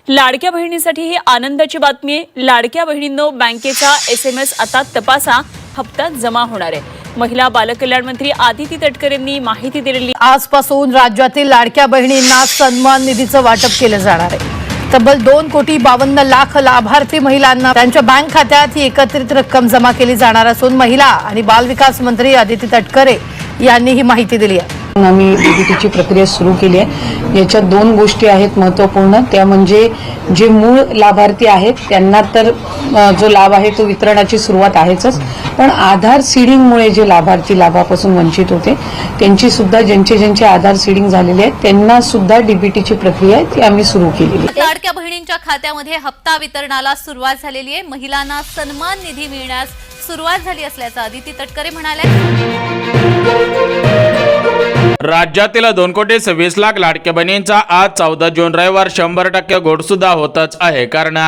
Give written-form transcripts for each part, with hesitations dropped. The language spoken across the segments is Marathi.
लाडक्या बहिणीसाठी ही आनंदाची बातमी आहे। लाडक्या बहिणींनो, बँकेचा SMS आता तपासा, हप्ता जमा होणार आहे। महिला बालकल्याण मंत्री आदिती तटकरे यांनी माहिती दिलेली। आजपासून राज्यातील लाडक्या बहिणींना सन्मान निधीचं वाटप केलं जाणार आहे। तब्बल 2,52,00,000 लाभार्थी महिलांना त्यांच्या बँक खात्यात ही एकत्रित रक्कम जमा केली जाणार असून महिला आणि बाल विकास मंत्री आदिती तटकरे यांनी ही माहिती दिली आहे। आम्ही डीबीटीची प्रक्रिया सुरू केली आहे। याच्यात दोन गोष्टी आहेत महत्त्वपूर्ण, त्या म्हणजे जे मूळ लाभार्थी आहेत त्यांना तर जो लाभ आहे तो वितरणाची सुरुवात आहेच, पण आधार सीडिंगमुळे जे लाभार्थी लाभापासून वंचित होते त्यांची सुद्धा ज्यांचे आधार सीडिंग झालेले आहेत त्यांना सुद्धा डीबीटीची प्रक्रिया आहे ती आम्ही सुरू केलेली आहे। लाडक्या बहिणींच्या खात्यामध्ये हप्ता वितरणाला सुरुवात झालेली आहे। महिलांना सन्मान निधी मिळण्यास सुरुवात झाली असल्याचं आदिती तटकरे म्हणाले। राज्यातील 2,26,00,000 लाडक्या बहिणींचा आज 14 जून रविवार 100% घोड सुद्धा होतच आहे। कारण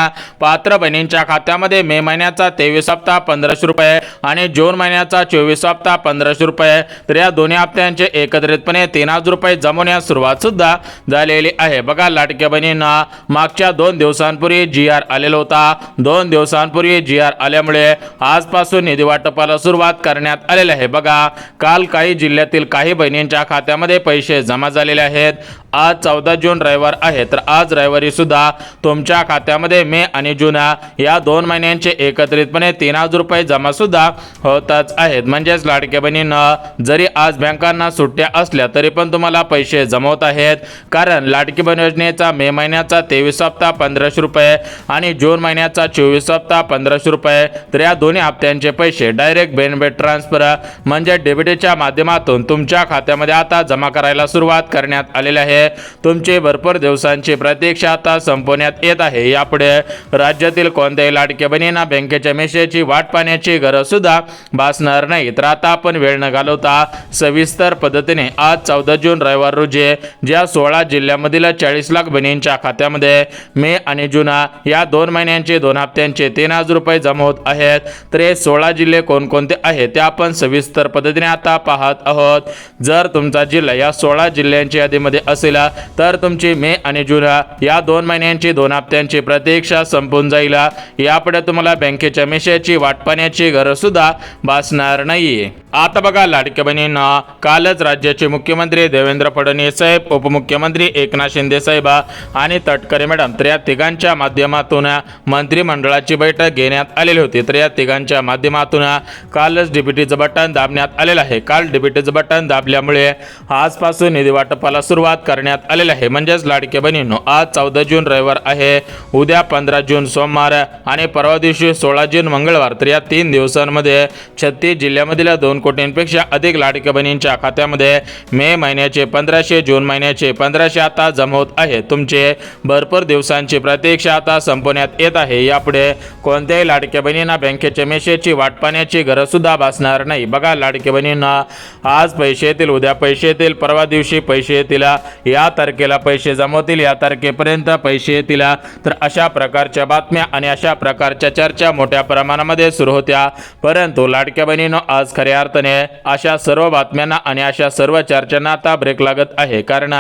पात्र बहिणींच्या खात्यामध्ये मे महिन्याचा 23 हप्ता 1500 रुपये आणि जून महिन्याचा 24 हप्ता 1500 रुपये, तर या दोन्ही हप्त्यांचे एकत्रितपणे 3000 रुपये जमवण्यास सुरुवात सुद्धा झालेली आहे। बघा, लाडक्या बहिणींना मागच्या 2 दिवसांपूर्वी GR आलेला होता। 2 दिवसांपूर्वी GR आल्यामुळे आजपासून निधी वाटपाला सुरुवात करण्यात आलेली आहे। बघा, काल काही जिल्ह्यातील काही बहिणींच्या खात्यामध्ये पैसे जमा झालेले आहेत। आज 14 जून रविवार आहे, तर आज रविवारी सुद्धा तुमच्या खात्यामध्ये मे आणि जून या 2 महिन्यांचे एकत्रितपणे 3000 रुपये जमा सुद्धा होतच आहेत। म्हणजेच लाडक्या बहिणींना जरी आज बँकांना सुट्ट्या असल्या तरी पण तुम्हाला पैसे जमवत आहेत। कारण लाडकी बहीण योजनेचा मे महिन्याचा 23 हप्ता 1500 रुपये आणि जून महिन्याचा 24 हप्ता 1500 रुपये, तर या दोन्ही हप्त्यांचे पैसे डायरेक्ट बेनिफिट ट्रान्सफर म्हणजे डीबीटीच्या माध्यमातून तुमच्या खात्यामध्ये आता जमा करायला सुरुवात करण्यात आलेली आहे। तुमची भरपूर दिवसांची प्रतीक्षा आता संपवण्यात येत आहे। यापुढे राज्यातील कोणत्याही लाडक्या बहिणींना बँकेच्या मेसेजची वाट पाहण्याची गरज सुद्धा भासणार नाही। तर आता आपण वेळ न घालवता सविस्तर पद्धतीने आज 14 जून रविवार रोजी ज्या 16 जिल्ह्यामधील 40 लाख बहिणींच्या खात्यामध्ये मे आणि जून या 2 महिन्यांचे 2 हप्त्यांचे 3000 रुपये जमा होत आहेत, तर हे 16 जिल्हे कोणकोणते आहेत ते आपण सविस्तर पद्धतीने आता पाहत आहोत। जर तुमचा जिल्हा या 16 जिल्ह्यांच्या यादीमध्ये असेल तर तुमची मे आणि जून या 2 महिन्यांची 2 हप्त्यांची प्रतीक्षा संपून जाईल। यापुढे तुम्हाला बँकेच्या मेसेजची वाट पाहण्याची गरज सुद्धा भासणार नाहीये। आता बघा, लाडक्या बहिणींना कालच राज्याचे मुख्यमंत्री देवेंद्र फडणवीस साहेब, उपमुख्यमंत्री एकनाथ शिंदे साहेब आणि तटकरे मॅडम, तर या तिघांच्या माध्यमातून मंत्रिमंडळाची बैठक घेण्यात आलेली होती। तर या तिघांच्या माध्यमातून कालच डीबीटीचं बटन दाबण्यात आलेलं आहे। काल डीबीटीचं बटन दाबल्यामुळे आजपासून निधी वाटपाला सुरुवात करण्यात आलेली आहे। म्हणजेच लाडक्या बहिणींनो, आज 14 जून रविवार आहे, उद्या 15 जून सोमवार आणि परवा दिवशी 16 जून मंगळवार, तर या 3 दिवसांमध्ये 36 जिल्ह्यामधील 2 कोटींपेक्षा अधिक लाडक्या बहिणींच्या खात्यामध्ये मे महिन्याचे 1500, जून महिन्याचे 1500 आता जमा होत आहे। तुमचे भरपूर दिवसांची प्रतीक्षा आता संपवण्यात येत आहे। यापुढे कोणत्याही लाडक्या बहिणींना बँकेच्या मेसेजची वाट पाहण्याची गरज सुद्धा भासणार नाही। बघा, लाडक्या बहिणींना आज पैसे येतील, उद्या पैसे येतील, परवा दिवशी पैसे येतील, या तारखेला पैसे जमवतील, या तारखेपर्यंत पैसे येतील, तर अशा प्रकारच्या बातम्या आणि अशा प्रकारच्या चर्चा मोठ्या प्रमाणामध्ये सुरू होत्या। परंतु लाडक्या बहिणींनो, आज खऱ्या अर्थाने अशा सर्व बातम्यांना आणि अशा सर्व चर्चांना आता ब्रेक लागत आहे। कारण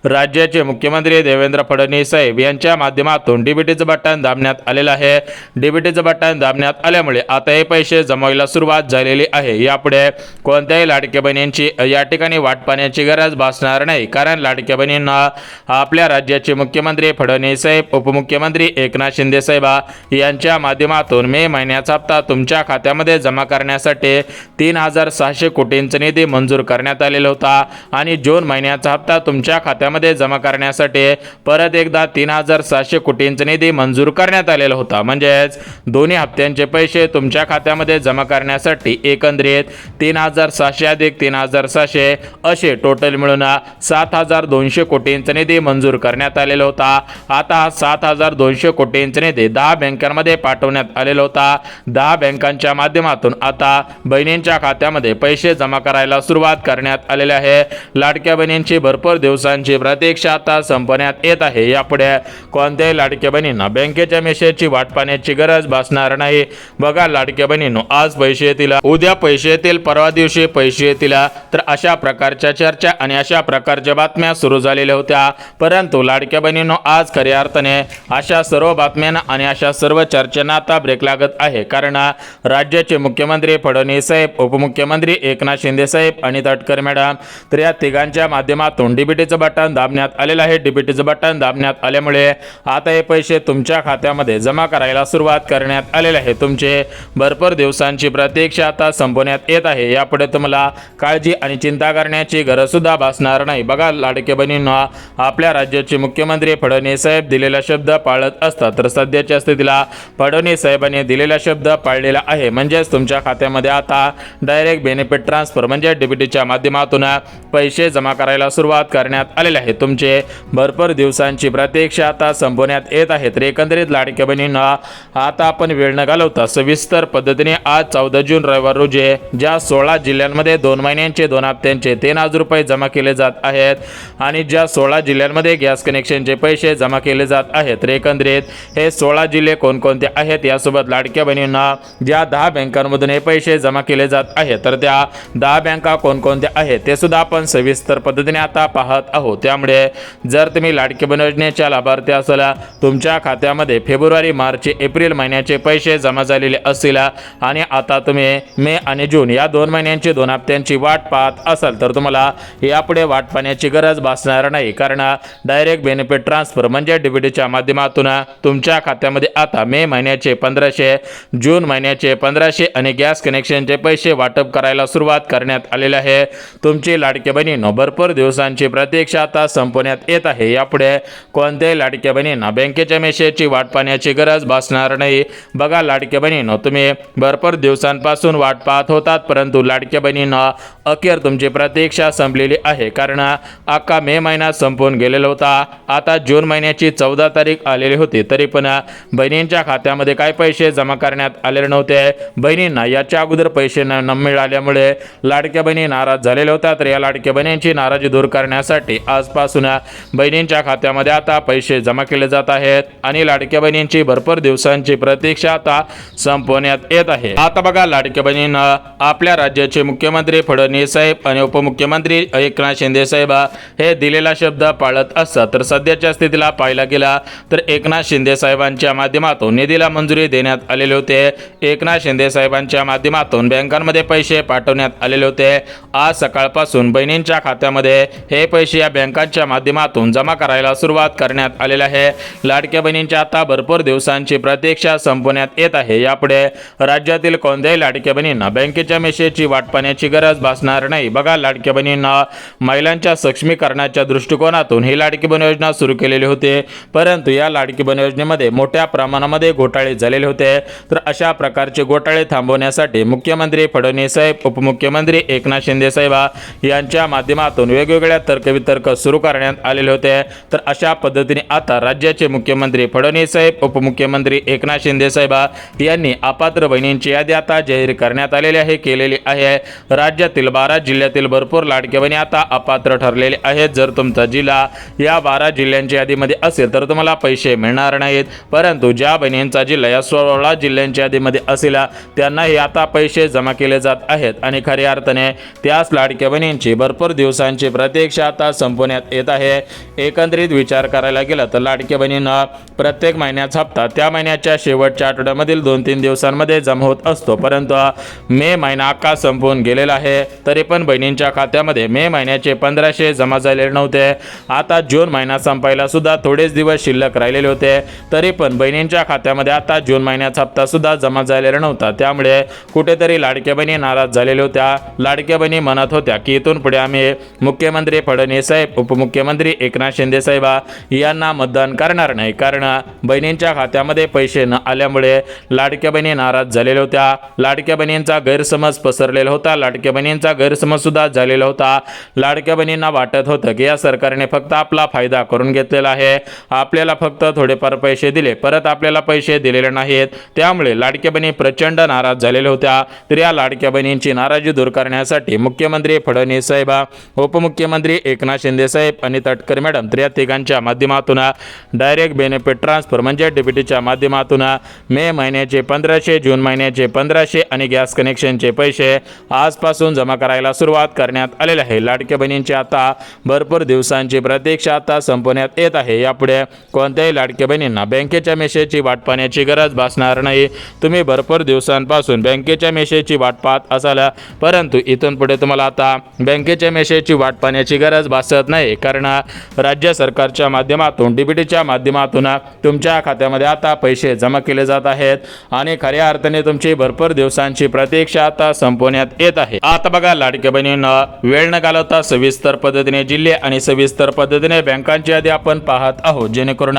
राज्याचे मुख्यमंत्री देवेंद्र फडणवीस साहेब यांच्या माध्यमातून डीबीटीचं बटन दाबण्यात आलेलं आहे। डीबीटीचं बटन दाबण्यात आल्यामुळे आता हे पैसे जमवायला सुरुवात झालेली आहे। यापुढे कोणत्याही लाडक्या बहिणींची या ठिकाणी वाट पाहण्याची गरज भासणार नाही। कारण लाडक्या बहिणींना आपल्या राज्याचे मुख्यमंत्री फडणवीस साहेब, उपमुख्यमंत्री एकनाथ शिंदे साहेब यांच्या माध्यमातून मे महिन्याचा हप्ता तुमच्या खात्यामध्ये जमा करण्यासाठी 3600 कोटींचा निधी मंजूर करण्यात आलेला होता आणि जून महिन्याचा हप्ता तुमच्या खात्यामध्ये जमा करण्यासाठी परत एकदा 3600 कोटींचा निधी मंजूर करण्यात आलेला होता। म्हणजेच दोन्ही हप्त्यांचे पैसे तुमच्या खात्यामध्ये जमा करण्यासाठी एकंदरीत 3600 अधिक 3600 असे टोटल मिळून 7200 कोटींचा निधी मंजूर करण्यात आलेला होता। आता हा 7200 कोटींचा निधी 10 बँकांमध्ये पाठवण्यात आलेला होता। 10 बँकांच्या माध्यमातून आता बहिणींच्या खात्यात खात्यामध्ये पैसे जमा करायला सुरुवात करण्यात आलेली आहे. लाडक्या बहिणींची भरपूर दिवसांची प्रतीक्षा आता संपण्यात येत आहे. यापुढे कोणत्याही लाडक्या बहिणींना बँकेच्या मेसेजची वाट पाहण्याची गरज भासणार नाही. बघा लाडक्या बहिणींनो, आज पैसे येतील, उद्या पैसे येतील, परवा दिवशी पैसे येतील, तर अशा प्रकारच्या चर्चा आणि अशा प्रकारच्या बातम्या सुरू झालेल्या होत्या. परंतु लाडक्या बहिणींनो, आज खऱ्या अर्थाने अशा सर्व बातम्यांना आणि अशा सर्व चर्चांना आता ब्रेक लागत आहे. कारण राज्याचे मुख्यमंत्री फडणवीस साहेब, उपमुख्यमंत्री एकनाथ शिंदे साहेब आणि तटकरे मॅडम, तर या तिघांच्या माध्यमातून डीबीटीचं बटन दाबण्यात आलेलं आहे. डीबीटीचं बटन दाबण्यात आल्यामुळे आता हे पैसे तुमच्या खात्यामध्ये जमा करायला सुरुवात करण्यात आलेले आहे. तुमचे भरपूर दिवसांची प्रतीक्षा आता संपवण्यात येत आहे. यापुढे तुम्हाला काळजी आणि चिंता करण्याची गरज सुद्धा भासणार नाही. बघा लाडके बहिणींना, आपल्या राज्याचे मुख्यमंत्री फडणवीस साहेब दिलेला शब्द पाळत असतात, तर सध्याच्या स्थितीला फडणवीस साहेबांनी दिलेला शब्द पाळलेला आहे. म्हणजेच तुमच्या खात्यामध्ये आता डायरेक्ट बेनिफिट ट्रान्सफर म्हणजे डीबीटीच्या माध्यमातून पैसे जमा करायला सुरुवात करण्यात आलेले आहे. तुमचे भरपूर दिवसांची प्रतीक्षा आता संपवण्यात येत आहे. तर एकंदरीत लाडक्या बहिणींना आता आपण वेळ न घालवता सविस्तर पद्धतीने आज 14 जून रविवार रोजी ज्या 16 जिल्ह्यांमध्ये 2 महिन्यांचे 2 हप्त्यांचे 3,000 रुपये जमा केले जात आहेत आणि ज्या 16 जिल्ह्यांमध्ये गॅस कनेक्शनचे पैसे जमा केले जात आहेत, तर एकंदरीत हे 16 जिल्हे कोणकोणते आहेत, यासोबत लाडक्या बहिणींना ज्या 10 बँकांमधून हे पैसे जमा केले जात आहेत, तर त्या 10 बँका कोणकोणत्या आहेत ते सुद्धा आपण सविस्तर पद्धतीने आता पाहत आहोत. त्यामुळे जर तुम्ही लाडकी बहीण योजनेच्या लाभार्थी असाल, तुमच्या खात्यामध्ये फेब्रुवारी, मार्च, एप्रिल महिन्याचे पैसे जमा झालेले असतील आणि आता तुम्ही मे आणि जून या 2 महिन्यांची 2 हप्त्यांची वाट पाहत असाल, तर तुम्हाला यापुढे वाट पाहण्याची गरज भासणार नाही. कारण डायरेक्ट बेनिफिट ट्रान्सफर म्हणजे डीबीटीच्या माध्यमातून तुमच्या खात्यामध्ये आता मे महिन्याचे 1500, जून महिन्याचे 1500 आणि गॅस कनेक्शनचे पैसे वाटप करायला सुरुवात करण्यात आलेले आहे. तुमची लाडक्या बहिणींनो, भरपूर दिवसांची प्रतीक्षा आता संपण्यात येत आहे. यापुढे कोणत्याही लाडक्या बहिणींना बँकेच्या मेसेजची वाट पाहण्याची गरज भासणार नाही. बघा लाडक्या बहिणींनो, तुम्ही भरपूर दिवसांपासून वाट पाहत होतात, परंतु लाडक्या बहिणींना अखेर तुमची प्रतीक्षा संपलेली आहे. कारण अख्खा मे महिना संपून गेलेला होता. आता जून महिन्याची 14 तारीख आलेली होती, तरी पण बहिणींच्या खात्यामध्ये काही पैसे जमा करण्यात आलेले नव्हते. बहिणींना याच्या अगोदर पैसे न मिळाल्यामुळे लाडक्या बहिणी नाराज झालेल्या होत्या. तर या लाडक्या बहिणींची नाराजी दूर करण्यासाठी आजपासून बहिणींच्या खात्यामध्ये आता पैसे जमा केले जात आहेत आणि लाडक्या बहिणींची भरपूर दिवसांची प्रतीक्षा आता संपवण्यात येत आहे. आता बघा लाडक्या बहिणींना, आपल्या राज्याचे मुख्यमंत्री फडणवीस साहेब आणि उपमुख्यमंत्री एकनाथ शिंदे साहेब हे दिलेला शब्द पाळत असतात. तर सध्याच्या स्थितीला पाहायला गेला तर एकनाथ शिंदे साहेबांच्या माध्यमातून निधीला मंजुरी देण्यात आलेले होते. एकनाथ शिंदे साहेबांच्या माध्यमातून बँकांमध्ये पैसे पाठवण्यात आलेले होते. आज सकाळपासून बहिणींच्या खात्यामध्ये हे पैसे या बँकांच्या माध्यमातून जमा करायला सुरुवात करण्यात आलेली आहे. लाडक्या बहिणींच्या आता भरपूर दिवसांची प्रतीक्षा संपवण्यात येत आहे. यापुढे राज्यातील कोणत्याही लाडक्या बहिणींना बँकेच्या मेसेजची वाट पाहण्याची गरज भासणार नाही. बघा लाडक्या बहिणींना, महिलांच्या सक्षमीकरणाच्या दृष्टिकोनातून ही लाडकी बहीण योजना सुरू केलेली होती, परंतु या लाडकी बहीण योजनेमध्ये मोठ्या प्रमाणामध्ये घोटाळे झालेले होते. तर अशा प्रकारचे घोटाळे थांबवण्यासाठी मुख्यमंत्री फडणवीस साहेब, उपमुख्यमंत्री एकनाथ शिंदे साहेब यांच्या माध्यमातून वेगवेगळ्या तर्कवितर्क सुरू करण्यात आलेले होते. तर अशा पद्धतीने आता राज्याचे मुख्यमंत्री फडणवीस साहेब, उपमुख्यमंत्री एकनाथ शिंदे साहेब यांनी अपात्र बहिणींची यादी आता जाहीर करण्यात आलेली आहे, केलेली आहे. राज्यातील 12 जिल्ह्यातील भरपूर लाडक्या बहिणी आता अपात्र ठरलेले आहेत. जर तुमचा जिल्हा या 12 जिल्ह्यांच्या यादीमध्ये असेल तर तुम्हाला पैसे मिळणार नाहीत, परंतु ज्या बहिणींचा जिल्हा या 16 जिल्ह्यांच्या यादीमध्ये असेल त्यांनाही आता पैसे जमा केले जात आहेत आणि खऱ्या अर्थाने त्याच लाडक्या बहिणींची भरपूर दिवसांची प्रतीक्षा आता संपवण्यात येत आहे. एकंदरीत विचार करायला गेला तर लाडक्या बहिणींना प्रत्येक महिन्याचा हप्ता त्या महिन्याच्या शेवटच्या आठवड्यामधील 2-3 दिवसांमध्ये जमा होत असतो, परंतु मे महिना अख्खा संपून गेलेला आहे. तरी पण बहिणींच्या खात्यामध्ये मे महिन्याचे 1500 जमा झालेले नव्हते. आता जून महिना संपायला सुद्धा थोडेच दिवस शिल्लक राहिलेले होते, तरी पण बहिणींच्या खात्यामध्ये आता जून महिन्याचा हप्ता सुद्धा जमा झालेला नव्हता. त्यामुळे कुठेतरी लाडक्या बहिणी नाराज झालेल्या होत्या. लाडक्या बहिणी म्हणत होत्या की इथून पुढे आम्ही मुख्यमंत्री फडणवीस साहेब, उपमुख्यमंत्री एकनाथ शिंदे साहेब यांना मतदान करणार नाही, कारण बहिणींच्या खात्यामध्ये पैसे न आल्यामुळे लाडक्या बहिणी नाराज झालेल्या होत्या. लाडक्या बहिणींचा गैरसमज पसरलेला होता. लाडक्या बहिणींचा गैरसमज सुद्धा झालेला होता. लाडक्या बहिणींना वाटत होतं की या सरकारने फक्त आपला फायदा करून घेतलेला आहे, आपल्याला फक्त थोडेफार पैसे दिले, परत आपल्याला पैसे दिलेले नाहीत. त्यामुळे लाडक्या बहिणी प्रचंड नाराज झालेल्या होत्या. तर या लाडक्या लाडक्या बहिणींची नाराजी दूर करण्यासाठी मुख्यमंत्री फडणवीस साहेब, उपमुख्यमंत्री एकनाथ शिंदे साहेब आणि तटकरे मॅडम या तिघांच्या माध्यमातून डायरेक्ट बेनिफिट ट्रान्सफर म्हणजे डीबीटीच्या माध्यमातून मे महिन्याचे 1500, जून महिन्याचे 1500 आणि गॅस कनेक्शनचे पैसे आजपासून जमा करायला सुरुवात करण्यात आलेली आहे. लाडक्या बहिणींची आता भरपूर दिवसांची प्रतीक्षा आता संपवण्यात येत आहे. यापुढे कोणत्याही लाडक्या बहिणींना बँकेच्या मेसेजची वाट पाहण्याची गरज भासणार नाही. तुम्ही भरपूर दिवसांपासून बँकेच्या मेसेजची वाट पाहत असाल, परंतु इथून पुढे तुम्हाला आता बँकेच्या मेसेजची वाट पाहण्याची गरज भासत नाही, कारण राज्य सरकारच्या माध्यमातून डीबीटीच्या माध्यमातून तुमच्या खात्यामध्ये आता पैसे जमा केले जात आहेत आणि खऱ्या अर्थाने तुमची भरपूर दिवसांची प्रतीक्षा आता संपवण्यात येत आहे. आता बघा लाडक्या बहिणींना वेळ न घालवता सविस्तर पद्धतीने जिल्हे आणि सविस्तर पद्धतीने बँकांची यादी आपण पाहत आहोत, जेणेकरून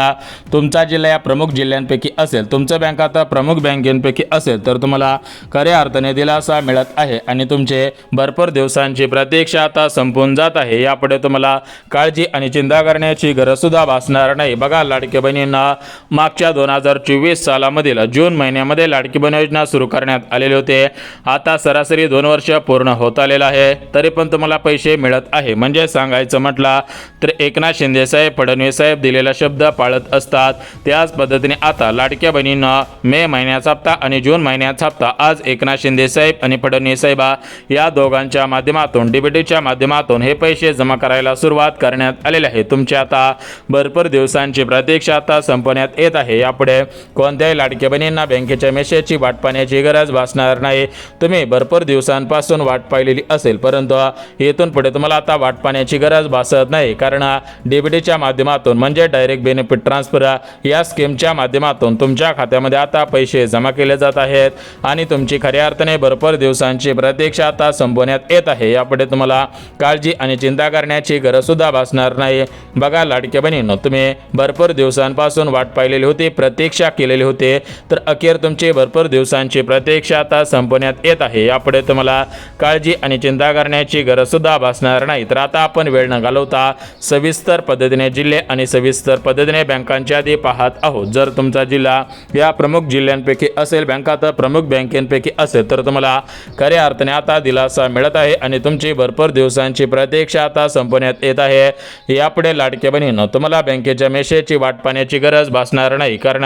तुमचा जिल्हा या प्रमुख जिल्ह्यांपैकी असेल, तुमचं बँक आता प्रमुख बँकेपैकी असेल तर तुम्हाला खऱ्या अर्थाने दिलासा मिळत आहे आणि तुमचे भरपूर दिवसांची प्रतीक्षा आता संपून जात आहे. यापुढे तुम्हाला काळजी आणि चिंता करण्याची गरज सुद्धा भासणार नाही. बघा लाडक्या बहिणींना मागच्या 2024 सालामधील जून महिन्यामध्ये लाडकी बहीण योजना सुरू करण्यात आलेले होते. आता सरासरी 2 वर्ष पूर्ण होत आलेलं आहे, तरी पण तुम्हाला पैसे मिळत आहे. म्हणजे सांगायचं म्हटलं तर एकनाथ शिंदे साहेब, फडणवीस साहेब दिलेला शब्द पाळत असतात. त्याच पद्धतीने आता लाडक्या बहिणींना मे महिन्याचा हप्ता आणि जून महिन्याचा हप्ता आज एकनाथ शिंदे साहेब आणि फडणवीस साहेब या दोघांच्या माध्यमातून डीबीटीच्या माध्यमातून हे पैसे जमा करायला सुरुवात करण्यात आलेले आहे. तुमची आता भरपूर दिवसांची प्रतीक्षा आता संपवण्यात येत आहे. यापुढे कोणत्याही लाडक्या बहिणींना बँकेच्या मेसेजची वाट पाहण्याची गरज भासणार नाही. तुम्ही भरपूर दिवसांपासून वाट पाहिलेली असेल, परंतु इथून पुढे तुम्हाला आता वाट पाहण्याची गरज भासत नाही, कारण डीबीटीच्या माध्यमातून म्हणजे डायरेक्ट बेनिफिट ट्रान्सफर या स्कीमच्या माध्यमातून तुमच्या खात्यामध्ये आता पैसे जमा केले जात आहेत आणि तुमची खऱ्या अर्थाने भरपूर दिवसांची प्रतीक्षा आता संपवण्यात येत आहे. यापुढे तुम्हाला काळजी आणि चिंता करण्याची गरज सुद्धा भासणार नाही. बघा लाडक्या बहिणींनो, तुम्ही भरपूर दिवसांपासून वाट पाहिलेली होती, प्रतीक्षा केलेली होती, तर अखेर तुमची भरपूर दिवसांची प्रतीक्षा आता संपवण्यात येत आहे. यापुढे तुम्हाला काळजी आणि चिंता करण्याची गरज सुद्धा भासणार नाही. तर आता आपण वेळ न घालवता सविस्तर पद्धतीने जिल्हे आणि सविस्तर पद्धतीने बँकांची यादी पाहत आहोत. जर तुमचा जिल्हा या प्रमुख जिल्ह्यांपैकी असेल, बँकात प्रमुख बँकेपैकी असेल, तर तुम्हाला खऱ्या अर्थाने आता दिलासा मिळत आहे आणि तुमची भरपूर दिवसांची प्रतीक्षा आता संपवण्यात येत आहे. यापुढे लाडक्या बहिणींनो, तुम्हाला बँकेच्या मेसेजची वाट पाहण्याची गरज भासणार नाही, कारण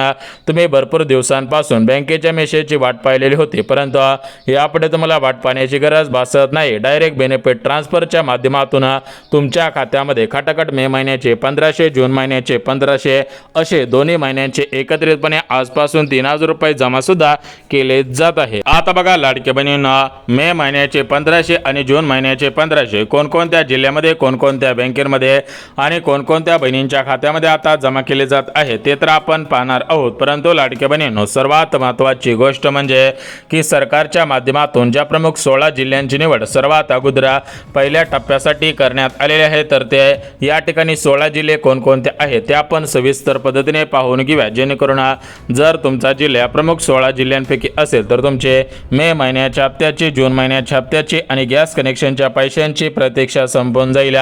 तुम्ही भरपूर दिवसांपासून बँकेच्या मेसेजची वाट पाहिलेली होती, परंतु यापुढे तुम्हाला वाट पाहण्याची गरज भासत नाही. डायरेक्ट बेनिफिट ट्रान्सफरच्या माध्यमातून तुमच्या खात्यामध्ये खटाखट मे महिन्याचे 1500, जून महिन्याचे 1500 असे दोन्ही महिन्यांचे एकत्रितपणे आजपासून 3000 रुपये जमा सुद्धा केले जात आहे. आता बघा लाडक्या बहिणींना मे महिन्याचे 1500 आणि जून महिन्याचे 1500 कोणकोणत्या जिल्ह्यामध्ये, कोणकोणत्या बँकेमध्ये आणि कोणकोणत्या बहिणींच्या खात्यामध्ये आता जमा केले जात आहे ते तर आपण पाहणार आहोत. परंतु लाडक्या बहिणींनो, सर्वात महत्त्वाची गोष्ट म्हणजे की सरकारच्या माध्यमातून ज्या प्रमुख 16 जिल्ह्यांची निवड सर्वात अगोदर पहिल्या टप्प्यासाठी करण्यात आलेले आहे, तर ते या ठिकाणी 16 जिल्हे कोणकोणते आहेत ते आपण सविस्तर पद्धतीने पाहून घेऊया, जेणेकरून जर तुमचा जिल्हा प्रमुख 16 जिल्ह्यांपैकी असेल तर तुमचे मे महिन्याच्या हप्त्याची, जून महिन्याच्या हप्त्याची आणि गॅस कनेक्शनच्या पैशांची प्रतीक्षा संपून जाईल.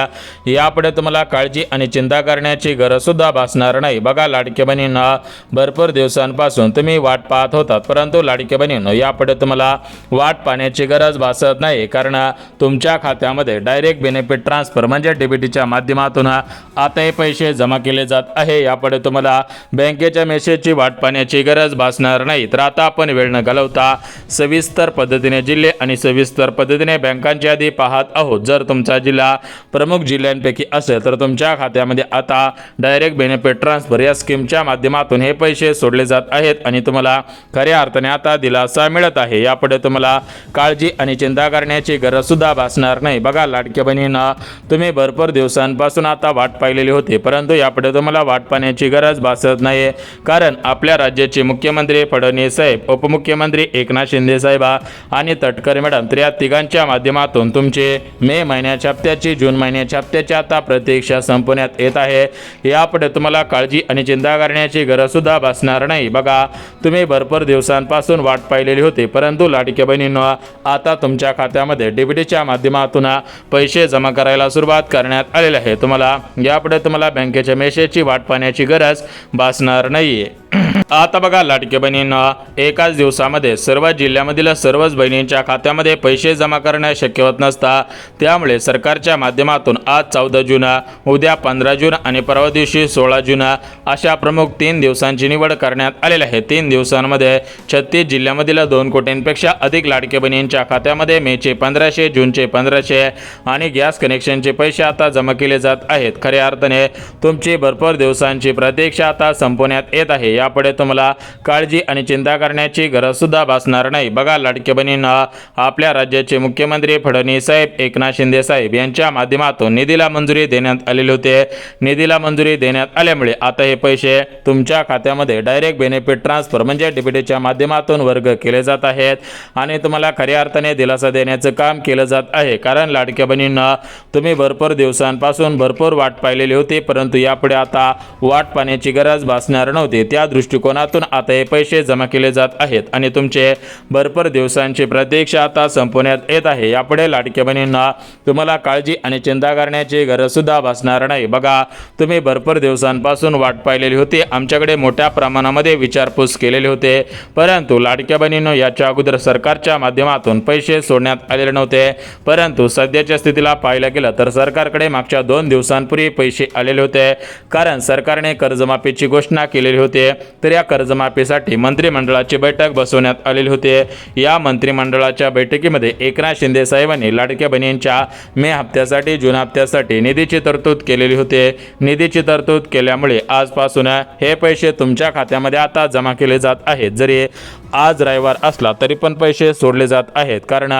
यापुढे तुम्हाला काळजी आणि चिंता करण्याची गरज सुद्धा भासणार नाही. बघा लाडक्या बहिणींना, भरपूर दिवसांपासून तुम्ही वाट पाहत होतात, परंतु लाडक्या बहिणींनो, यापुढे तुम्हाला वाट पाहण्याची गरज भासत नाही, कारण तुमच्या खात्यामध्ये डायरेक्ट बेनिफिट ट्रान्सफर म्हणजे डीबीटीच्या माध्यमातून आता हे पैसे जमा केले जात आहे. यापुढे तुम्हाला बँकेच्या मेसेजची वाट पाहण्याची गरज भासणार नाही. तर आता आपण वेळ न घालवता सविस्तर पद्धतीने जिल्हे आणि सविस्तर पद्धतीने बँकांची यादी पाहत आहोत. जर तुमचा जिल्हा प्रमुख जिल्ह्यांपैकी असेल तर तुमच्या खात्यामध्ये आता डायरेक्ट बेनिफिट ट्रान्सफर या स्कीमच्या माध्यमातून हे पैसे सोडले जात आहेत आणि तुम्हाला खऱ्या अर्थाने आता दिलासा मिळत आहे. यापुढे तुम्हाला काळजी आणि चिंता करण्याची गरज सुद्धा भासणार नाही. बघा लाडक्या बहिणींना, तुम्ही भरपूर दिवसांपासून आता वाट पाहिलेली होती, परंतु यापुढे तुम्हाला वाट पाहण्याची गरज भासत नाही, कारण आपल्या राज्याचे मुख्यमंत्री फडणवीस साहेब, उपमुख्यमंत्री एकनाथ शिंदे साहेब आणि तटकरे मॅडम या तिघांच्या माध्यमातून तुमचे मे महिन्याच्या हप्त्याची, जून महिन्याच्या हप्त्याची आता प्रतीक्षा संपवण्यात येत आहे. यापुढे तुम्हाला काळजी आणि चिंता करण्याची गरज सुद्धा भासणार नाही. बघा, तुम्ही भरपूर दिवसांपासून वाट पाहिलेली होती, परंतु लाडक्या बहिणींनो, आता तुमच्या खात्यामध्ये डीबीटीच्या माध्यमातून पैसे जमा करायला सुरुवात करण्यात आलेली आहे. तुम्हाला यापुढे तुम्हाला बँकेच्या मेसेजची वाट पाहण्याची गरज भासणार नाहीये. आता बघा लाडक्या बहिणींना एकाच दिवसामध्ये सर्व जिल्ह्यामधील सर्वच बहिणींच्या खात्यामध्ये पैसे जमा करणे शक्य होत नसता, त्यामुळे सरकारच्या माध्यमातून आज 14 जून, उद्या 15 जून आणि परवा दिवशी 16 जून अशा प्रमुख 3 दिवसांची निवड करण्यात आलेली आहे. 3 दिवसांमध्ये 36 जिल्ह्यामधील 2 कोटींपेक्षा अधिक लाडक्या बहिणींच्या खात्यामध्ये मेचे 1500, जूनचे 1500 आणि गॅस कनेक्शनचे पैसे आता जमा केले जात आहेत. खऱ्या अर्थाने तुमची भरपूर दिवसांची प्रतीक्षा आता संपवण्यात येत आहे. यापुढे तुम्हाला काळजी आणि चिंता करण्याची गरज सुद्धा भासणार नाही. बघा लाडक्या बहिणींना आपल्या राज्याचे मुख्यमंत्री फडणवीस साहेब, एकनाथ शिंदे साहेब यांच्या माध्यमातून निधीला मंजुरी देण्यात आलेली होते. निधीला मंजुरी देण्यात आल्यामुळे आता हे पैसे तुमच्या खात्यामध्ये डायरेक्ट बेनिफिट ट्रान्सफर म्हणजे डीबीटीच्या माध्यमातून वर्ग केले जात आहेत आणि तुम्हाला खऱ्या अर्थाने दिलासा देण्याचं काम केलं जात आहे. कारण लाडक्या बहिणींना तुम्ही भरपूर दिवसांपासून भरपूर वाट पाहिलेली होती, परंतु यापुढे आता वाट पाहण्याची गरज भासणार नव्हती. त्या दृष्टिकोनातून आता हे पैसे जमा केले जात आहेत आणि तुमचे भरपूर दिवसांची प्रतीक्षा आता संपवण्यात येत आहे. यापुढे लाडक्या बहिणींना तुम्हाला काळजी आणि चिंता करण्याची गरज सुद्धा भासणार नाही. बघा तुम्ही भरपूर दिवसांपासून वाट पाहिलेली होती, आमच्याकडे मोठ्या प्रमाणामध्ये विचारपूस केलेले होते, परंतु लाडक्या बहिणींनो याच्या अगोदर सरकारच्या माध्यमातून पैसे सोडण्यात आलेले नव्हते. परंतु सध्याच्या स्थितीला पाहायला गेलं तर सरकारकडे मागच्या 2 दिवसांपूर्वी पैसे आलेले होते, कारण सरकारने कर्जमाफीची घोषणा केलेली होती. तर या कर्जमाफीसाठी मंत्रिमंडळाची बैठक बसवण्यात आलेली होती. या मंत्रिमंडळाच्या बैठकीमध्ये एकनाथ शिंदे साहेबांनी लाडक्या बहिणींच्या मे हप्त्यासाठी, जून हप्त्यासाठी निधीची तरतूद केलेली होती. निधीची तरतूद केल्यामुळे आजपासून हे पैसे तुमच्या खात्यामध्ये आता जमा केले जात आहेत. जरी आज रविवार असला तरी पण पैसे सोडले जात आहेत, कारण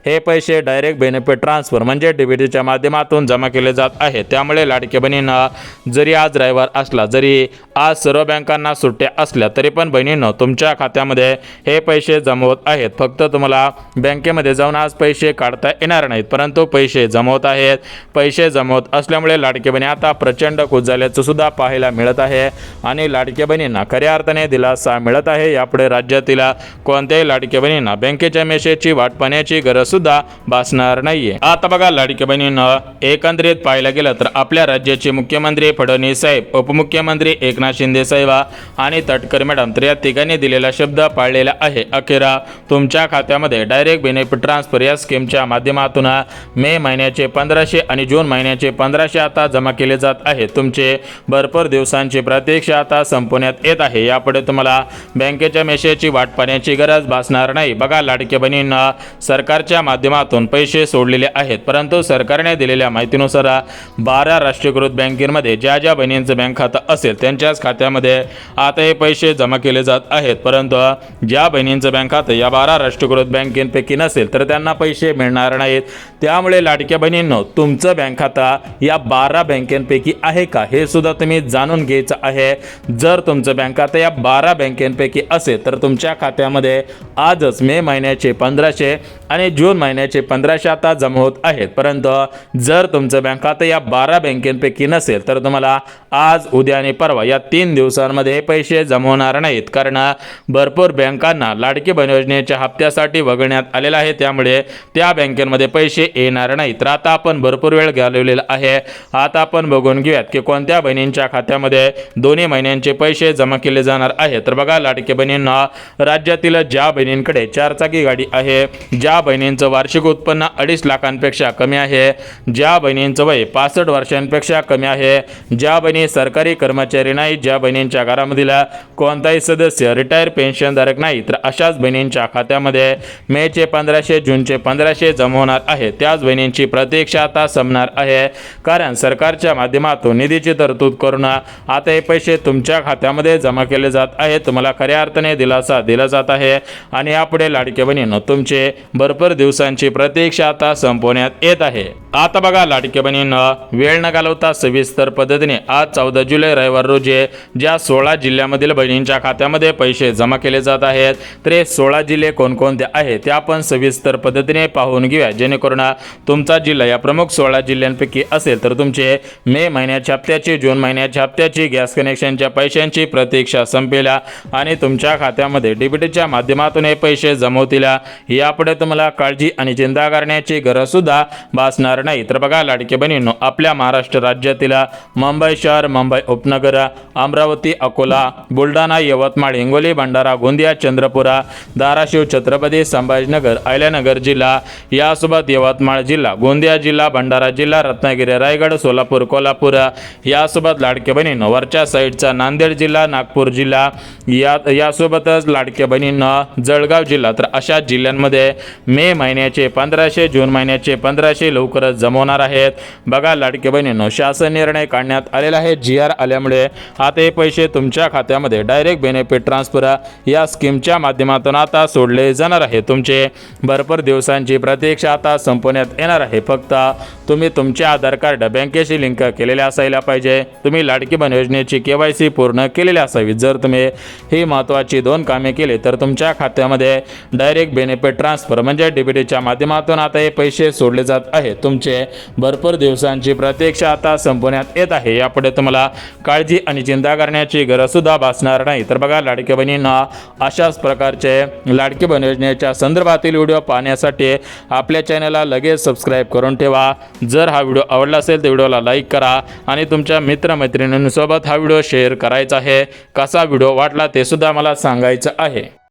हे पैसे डायरेक्ट बेनिफिट ट्रान्सफर म्हणजे डीबीटीच्या माध्यमातून जमा केले जात आहेत. त्यामुळे लाडक्या बहिणींना जरी आज रविवार असला, जरी आज सर्व बँकांना सुट्ट्या असल्या तरी पण बहिणींनो तुमच्या खात्यामध्ये हे पैसे जमवत आहेत. फक्त तुम्हाला बँकेमध्ये जाऊन आज पैसे काढता येणार नाहीत, परंतु पैसे जमवत आहेत. पैसे जमवत असल्यामुळे लाडक्या बहिणी आता प्रचंड खुश झाल्याचं सुद्धा पाहायला मिळत आहे आणि लाडक्या बहिणींना खऱ्या अर्थाने दिलासा मिळत आहे. यापुढे राज्यातील कोणत्याही लाडक्या बहिणींना बँकेच्या मेसेजची वाट पाहण्याची गरज सुद्धा भासणार नाहीये. आता बघा लाडक्या बहिणींना एकंदरीत पाहायला गेलं तर आपल्या राज्याचे मुख्यमंत्री फडणवीस साहेब, उपमुख्यमंत्री एकनाथ शिंदे साहेब आणि तटकरे मॅडम तर या तिघांनी दिलेला शब्द पाळलेला आहे. अखेर तुमच्या खात्यामध्ये डायरेक्ट बेनिफिट ट्रान्सफर या स्कीमच्या माध्यमातून मे महिन्याचे 1500 आणि जून महिन्याचे 1500 आता जमा केले जात आहेत. तुमचे भरपूर दिवसांची प्रतीक्षा आता संपवण्यात येत आहे. यापुढे तुम्हाला बँकेच्या मेसेजची वाट पाहण्याची गरज भासणार नाही. बघा लाडक्या बहिणींना सरकारच्या माध्यमातून पैसे सोडलेले आहेत, परंतु सरकारने दिलेल्या माहितीनुसार 12 राष्ट्रीयकृत बँकेमध्ये ज्या बहिणींचं बँक खातं असेल त्यांच्याच खात्यामध्ये आता हे पैसे जमा केले जात आहेत. परंतु ज्या बहिणींचं बँक खातं या 12 राष्ट्रीयकृत बँकेपैकी नसेल तर त्यांना पैसे मिळणार नाहीत. त्यामुळे लाडक्या बहिणींनो तुमचं बँक खातं या 12 बँकेपैकी आहे का हे सुद्धा तुम्ही जाणून घ्यायचं आहे. जर तुमचं बँक खातं या 12 बँकेपैकी असेल तर तुमच्या खात्यामध्ये आजच मे महिन्याचे 1500 आणि जून महिन्याचे 1500 आता जमा होत आहेत. परंतु जर तुमचं बँक खातं या 12 बँकेपैकी नसेल तर तुम्हाला आज, उद्या आणि परवा या 3 दिवसांमध्ये पैसे जमवणार नाहीत, कारण भरपूर बँकांना लाडकी बहीण योजनेच्या हप्त्यासाठी वगळण्यात आलेलं आहे. त्यामुळे त्या बँकेमध्ये पैसे येणार नाहीत. तर आता आपण भरपूर वेळ घालवलेला आहे. आता आपण बघून घेऊयात की कोणत्या बहिणींच्या खात्यामध्ये दोन्ही महिन्यांचे पैसे जमा केले जाणार आहेत. तर बघा लाडकी बहिणींना राज्यातील ज्या बहिणींकडे 4 चाकी गाडी आहे, ज्या बहिणींचं वार्षिक उत्पन्न 2.5 लाखांपेक्षा कमी आहे, ज्या बहिणींचं वय 65 वर्षांपेक्षा कमी आहे, ज्या बहिणी सरकारी कर्मचारी नाही, ज्या बहिणींच्या घरामधील कोणताही सदस्य रिटायर पेन्शनधारक नाही, तर अशाच बहिणींच्या खात्यामध्ये मेचे 1500, जूनचे 1500 जमा होणार आहे. त्याच बहिणींची प्रतीक्षा आता संपणार आहे, कारण सरकारच्या माध्यमातून निधीची तरतूद करून आता हे पैसे तुमच्या खात्यामध्ये जमा केले जात आहेत. तुम्हाला खऱ्या अर्थाने दिलासा दिला जात आहे आणि यापुढे लाडक्या बहिणींनो तुमचे भरपूर दिवसांची प्रतीक्षा आता संपवण्यात येत आहे. आता बघा लाडक्या बहिणींनो वेळ न घालवता सविस्तर पद्धतीने आज 14 जुलै रविवार रोजी ज्या 16 जिल्ह्यामधील बहिणींच्या खात्यामध्ये पैसे जमा केले जात आहेत तर हे 16 जिल्हे कोणकोणते आहेत ते आपण सविस्तर पद्धतीने पाहून घेऊया, जेणेकरून तुमचा जिल्हा या प्रमुख 16 जिल्ह्यांपैकी असेल तर तुमचे मे महिन्याच्या हप्त्याची, जून महिन्याच्या हप्त्याची, गॅस कनेक्शनच्या पैशांची प्रतीक्षा संपेल आणि तुमच्या खात्यामध्ये डीबीटीच्या माध्यमातून हे पैसे जमवतील. यापुढे तुम्हाला काळजी आणि चिंता करण्याची गरज सुद्धा भासणार होणार नाही. तर बघा लाडके बहिणींनो, आपल्या महाराष्ट्र राज्यातील मुंबई शहर, मुंबई उपनगर, अमरावती, अकोला, बुलढाणा, यवतमाळ, हिंगोली, भंडारा, गोंदिया, चंद्रपूर, धाराशिव, छत्रपती संभाजीनगर, अहिल्यानगर जिल्हा, यासोबत यवतमाळ जिल्हा, गोंदिया जिल्हा, भंडारा जिल्हा, रत्नागिरी, रायगड, सोलापूर, कोल्हापूर, यासोबत लाडके बहिणींनो वरच्या साईडचा नांदेड जिल्हा, नागपूर जिल्हा, यासोबतच लाडके बहिणींनो जळगाव जिल्हा. तर अशा जिल्ह्यांमध्ये मे महिन्याचे 1500, जून महिन्याचे 1500 लवकरच जमवणार आहेत. बघा लाडके बहिणींनो, शासन निर्णय काढण्यात आलेला आहे. GR आल्यामुळे आता हे पैसे तुमच्या खात्यामध्ये डायरेक्ट बेनिफिट ट्रान्सफर या स्कीमच्या माध्यमातून आता सोडले जाणार आहे. तुमचे भरपूर दिवसांची प्रतीक्षा आता संपवण्यात येणार आहे. फक्त तुम्ही तुमचे आधार कार्ड बँकेशी लिंक केलेले असायला पाहिजे. तुम्ही लाडकी बहीण योजनेची KYC पूर्ण केलेली असावी. जर तुम्ही ही महत्त्वाची 2 कामे केली तर तुमच्या खात्यामध्ये डायरेक्ट बेनिफिट ट्रान्सफर म्हणजे DBTच्या माध्यमातून आता हे पैसे सोडले जात आहेत. तुमचे भरपूर दिवसांची प्रतीक्षा आता संपवण्यात येत आहे. यापुढे तुम्हाला काळजी आणि चिंता करण्याची गरज सुद्धा भासणार नाही. तर बघा लाडके बहिणींना अशाच प्रकारचे लाडकी बहीण योजनेच्या संदर्भातील व्हिडिओ पाहण्यासाठी आपल्या चॅनलला लगेच सबस्क्राईब करून ठेवा. जर हा व्हिडिओ आवडला असेल तर व्हिडिओला लाईक करा आणि तुमच्या मित्रमैत्रिणींसोबत हा व्हिडिओ शेअर करायचा आहे. कसा व्हिडिओ वाटला ते सुद्धा मला सांगायचं आहे.